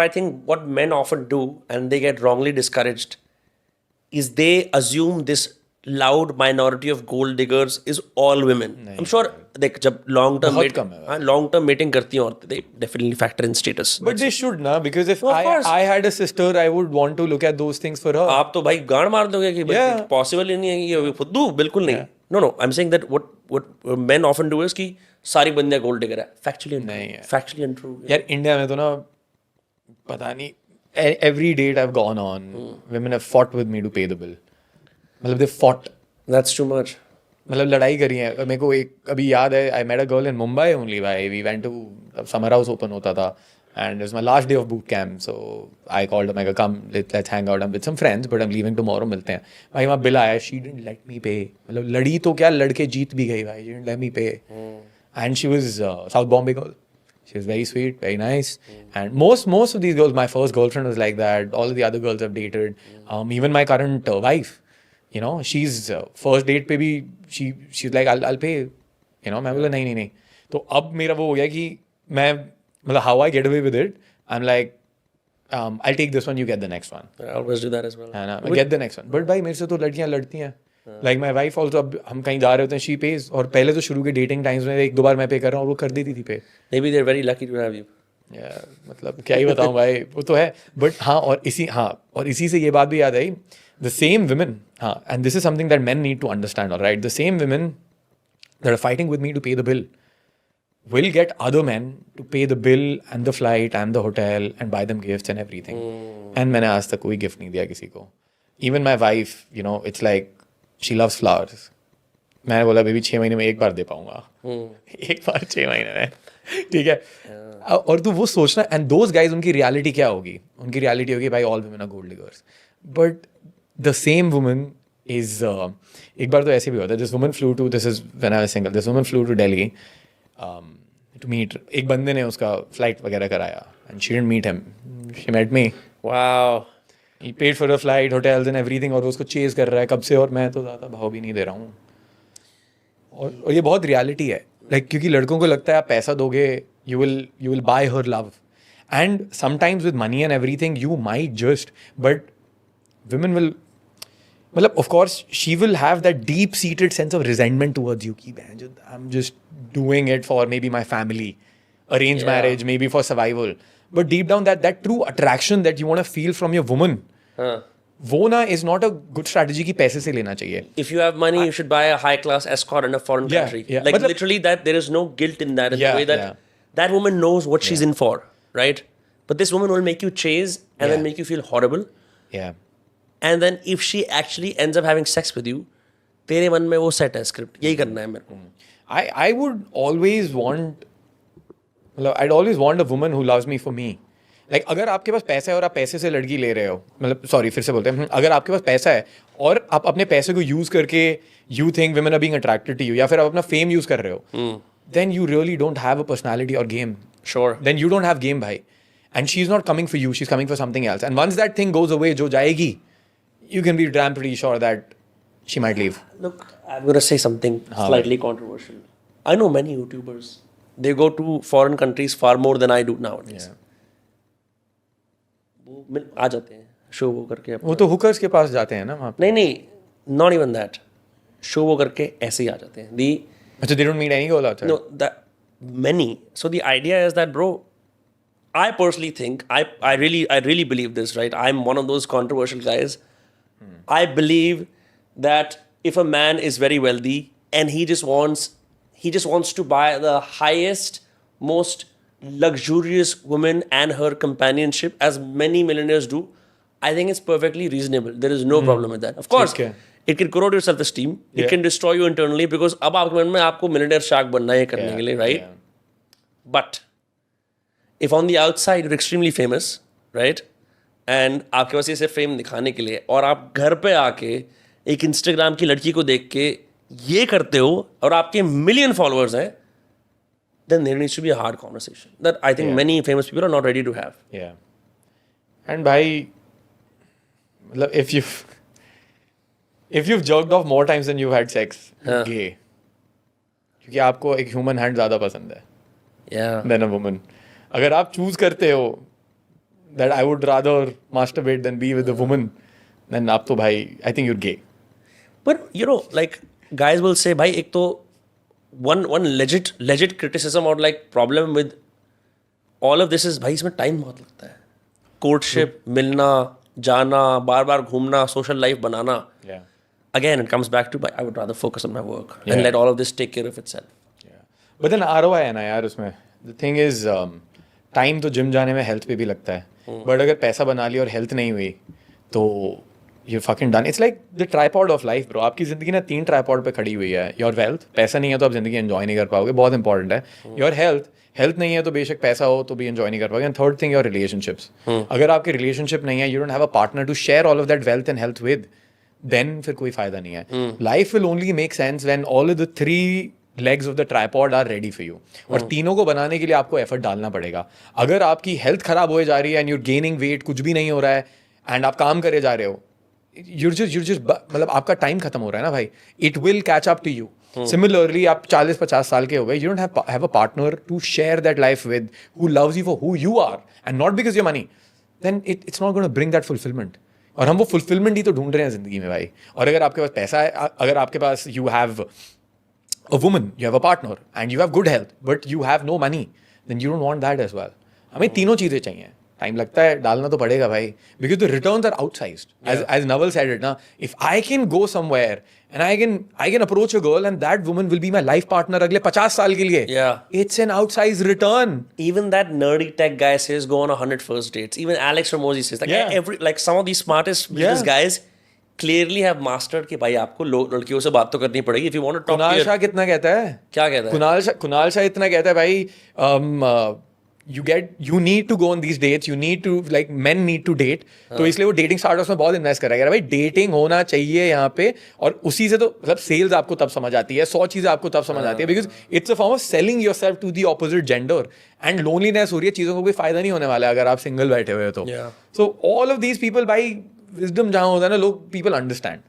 I think what men often do, and they get wrongly discouraged, is they assume this loud minority of gold diggers is all women. I'm sure देख जब long term बहुत कम है long term mating करती हैं औरतें, they definitely factor in status. But they should ना, because if of course. I had a sister, I would want to look at those things for her. आप तो भाई गाड़ मार दोगे कि Yeah. पॉसिबल ही नहीं है कि फुद्दू, बिल्कुल नहीं. No, I'm saying that what men often do is कि सारी बंदियां गोल्ड डिगर है. Factually untrue. यार इंडिया में तो ना पता नहीं, every date I've gone on, women have fought with me to pay the bill. मतलब they fought. That's too much. मतलब लड़ाई करी है. मेरे को एक अभी याद है, I met a girl in Mumbai only. भाई we went to summer house open होता था, and it was my last day of boot camp, so I called her. मैं कहा come let's hang out. I'm with some friends, but I'm leaving tomorrow. मिलते हैं. भाई वहाँ bill आया. She didn't let me pay. मतलब लड़ी तो क्या, लड़के जीत भी गई भाई. She didn't let me pay. And she was South Bombay girl. She was very sweet, very nice. And most of these girls, my first girlfriend was like that. All of the other girls I've dated. Even my current wife, you know, she's first date पे भी she's like I'll pay. You know, मैं बोला नहीं. तो अब मेरा वो हो गया कि मैं मतलब how I get away with it, I'm like I'll take this one, you get the next one. I always do that as well. है ना, I get the next one. But भाई मेरे से तो लड़कियाँ लड़ती हैं. Like my wife also, अब हम कहीं जा रहे होते हैं, she pays. और पहले तो शुरू के dating times में एक दो बार मैं पे कर रहा हूँ और वो कर देती थी पे. Maybe they're very lucky to have you. Yeah, मतलब क्या ही बताऊँ भाई, वो तो है. But हाँ, और इसी से ये बात भी याद आई. The same women, हाँ, and this is something that men need to understand, all right? The same women that are fighting with me to pay the bill will get other men to pay the bill and the flight and the hotel and buy them gifts and everything. And मैंने आज तक कोई gift नहीं दिया किसी को. Even my wife, you know, it's like she loves flowers. मैंने बोला बेबी 6 महीने में एक बार दे पाऊंगा. एक बार 6 महीने में, ठीक है. और तू वो सोचना, एंड दोज गाइज उनकी रियलिटी क्या होगी? उनकी रियलिटी होगी भाई all women are gold diggers. But the same woman is, एक बार तो ऐसे भी होता है, this woman flew to, this is when I was single, this woman flew to Delhi to meet. एक बंदे ने उसका फ्लाइट वगैरह कराया and she didn't meet him, she met me. Wow. He paid for the flight, hotels and everything, और वो उसको chase कर रहा है कब से, और मैं तो ज़्यादा भाव भी नहीं दे रहा हूँ. और ये बहुत रियलिटी है, लाइक क्योंकि लड़कों को लगता है आप पैसा दोगे, you will buy her love, and sometimes with money and everything you might just, but women will, मतलब of course she will have that deep seated sense of resentment towards you कि I'm just doing it for maybe my family, arranged marriage, maybe for survival, but deep down that true attraction that you want to feel from your woman, वो ना is not a good strategy कि पैसे से लेना चाहिए. If you have money, you should buy a high class escort in a foreign country. Yeah. Like But literally that there is no guilt in that, in the way that that woman knows what she's in for, right? But this woman will make you chase and then make you feel horrible. Yeah. And then if she actually ends up having sex with you, तेरे मन में वो set है script, यही करना है मेरे को. I would always want, I'd always want a woman who loves me for me. Like अगर आपके पास पैसा है और आप पैसे से लड़की ले रहे हो, मतलब सॉरी फिर से बोलते हैं, अगर आपके पास पैसा है और आप अपने पैसे को यूज करके you think women are being attracted to you, या फिर आप अपना फेम यूज कर रहे हो, then you really don't have a personality or game. Sure. Then you don't have game, भाई. And she's not coming for you, she's coming for something else. And once that thing goes away, जो जाएगी, you can be damn pretty sure that she might leave. Look, I'm going to say something slightly controversial. I know many YouTubers. They go to foreign countries far more than I do nowadays. Yeah. वो आ जाते हैं show वो करके. वो तो hookers के पास जाते हैं ना वहाँ पे. नहीं, not even that. शो वो करके ऐसे ही आ जाते हैं. अच्छा, they don't meet any girl out there? No, that many. So the idea is that, bro, I personally think, I really believe this, right? I'm one of those controversial guys. I believe that if a man is very wealthy and he just wants to buy the highest, most luxurious woman and her companionship, as many millionaires do, I think it's perfectly reasonable. There is no problem with that. Of course, it can corrode your self-esteem. It can destroy you internally because अब आपके मन में आपको millionaire shark बनना है करने के लिए, right? But if on the outside you're extremely famous, right? And आपके पास ये सिर्फ फेम दिखाने के लिए, और आप घर पे आके एक इंस्टाग्राम की लड़की को देख के ये करते हो और आपके मिलियन फॉलोअर्स हैं, then there needs to be a hard conversation that I think many famous people are not ready to have. Yeah. And भाई, मतलब if you've jerked off more times than you've had sex, gay. क्योंकि आपको एक human hand ज़्यादा पसंद है than a woman. अगर आप choose करते हो that I would rather masturbate than be with a woman, then आप तो भाई, I think you're gay. But you know, like guys will say, भाई एक तो one legit criticism or like problem with all of this is भाई इसमें time बहुत लगता है. Courtship, मिलना, जाना, बार घूमना, social life banana. Yeah. Again, it comes back to I would rather focus on my work Yeah. and let all of this take care of itself. Yeah. But then ROI है ना यार उसमें. The thing is, time तो gym जाने में health पे भी लगता है. But अगर पैसा बना लिया और health नहीं हुई, तो you're fucking done. It's like the tripod of life, bro. आपकी जिंदगी ना 3 tripod पे खड़ी हुई है. Your wealth, पैसा नहीं है तो आप जिंदगी enjoy नहीं कर पाओगे, बहुत important है. Your health नहीं है तो बेशक पैसा हो तो भी enjoy नहीं कर पाओगे. And third thing, your relationships. अगर आपके relationship नहीं है, you don't have a partner to share all of that wealth and health with, then फिर कोई फायदा नहीं है. Life will only make sense when all of the 3 legs of the tripod are ready for you. और तीनों को बनाने के लिए आपको एफर्ट डालना पड़ेगा. अगर आपकी हेल्थ खराब हो जा रही है and you're gaining weight, कुछ भी नहीं हो रहा है and आप काम करे जा रहे हो, you're just मतलब आपका टाइम खत्म हो रहा है ना भाई. It will catch up to you. Similarly, आप 40-50 साल के हो गए, you don't have a partner to share that life with, who loves you for who you are and not because of your money, then it's not going to bring that fulfillment. और हम वो fulfillment ही तो ढूंढ रहे हैं जिंदगी में भाई. और अगर आपके पास पैसा है, अगर आपके पास you have a woman, you have a partner and you have good health but you have no money, then you don't want that as well. हमें तीनों चीजें चाहिए. टाइम लगता है, डालना तो पड़ेगा भाई, because the returns are outsized. As Naval said it, ना, if I can go somewhere and I can approach a girl and that woman will be my life partner अगले 50 साल के लिए, it's an outsized return. Even that nerdy tech guy says go on 100 first dates. Even Alex Ramosi says like some of these smartest business guys clearly have mastered कि भाई आपको लड़कियों से बात तो करनी पड़ेगी. If you want to talk Kunal Shah कितना कहता है? क्या कहता है? कुणाल शाह इतना कहता है भाई, you need to go on these dates, you need to, like, men need to date. तो इसलिए वो डेटिंग स्टार्टअप्स में बहुत इन्वेस्ट कर रहा है भाई. डेटिंग होना चाहिए यहाँ पे, और उसी से तो मतलब सेल्स आपको तब समझ आती है, 100 चीजें आपको तब समझ आती है, because it's a form of selling yourself to the opposite gender. And loneliness हो रही है, चीजों को कोई फायदा नहीं होने वाला है अगर आप सिंगल बैठे हुए हो तो. So all of these people, भाई विजडम जहाँ होता है ना, लोग पीपल अंडरस्टैंड.